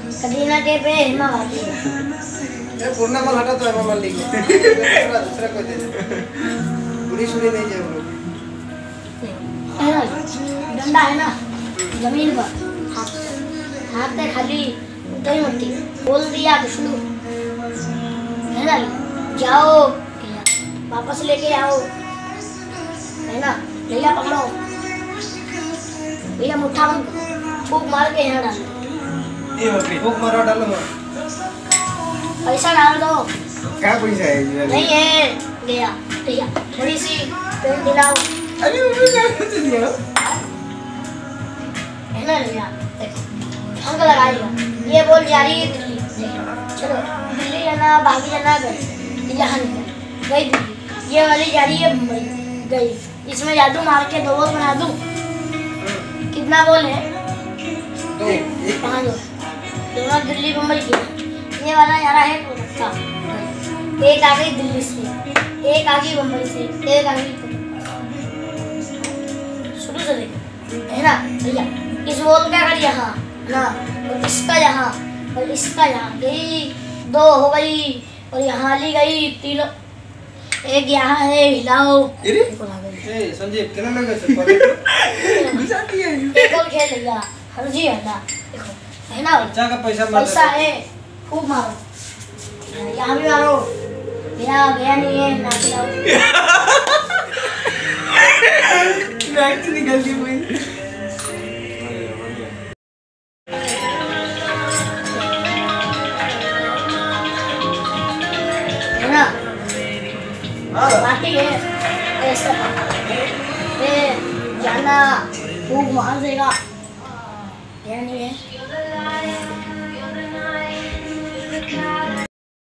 कदीना के पे हिमा भाती ये पूर्ण माल हटा तो है माल लिख दूसरा कोई दे दे पूरी सुनी नहीं जाए वो लोग है ना डंडा है ना जमीन पर हाथ से खाली उतरी मट्टी बोल दिया विष्णु है ना जाओ वापस लेके आओ है ना भैया पकड़ो भैया मुट्ठा बंद फूक मार के यहाँ डालो ये बकरी फूक मारो डालो पैसा डाल दो क्या पैसा है नहीं है गया भैया थोड़ी सी पेन दिलाओ अरे वो क्या कुछ नहीं है ना भैया अंक लगाएगा ये बोल जा रही है दिल्ली चलो दिल्ली जाना बाकी जाना गई यहाँ निकल गई दिल्ली ये वाली जा रही है मुंबई गई इसमें जादू मार के दो बोल बना दूं कितना बोल है तो एक 5 दोनों दिल्ली मुंबई की ये वाला जा रहा है कोलकाता एक आ गई दिल्ली से एक आ गई मुंबई से एक आ गई शुरू से देख है ना भैया इस बोल का कर यहाँ ना और इसका यहाँ और इसका यहाँ गई 2 हो गई और यहाँ ली गई 3 एक यहाँ है हिलाओ अरे ए संजीव कितना लगा से गुजारती है एक और खेल लिया हरजी है ना देखो है ना बच्चा का पैसा पैसा है खूब मारो यहाँ भी मारो गया गया नहीं है ना खिलाओ नाक से निकल गई भाई है ना बाकी है ऐसा ये जाना खूब मार देगा या नहीं है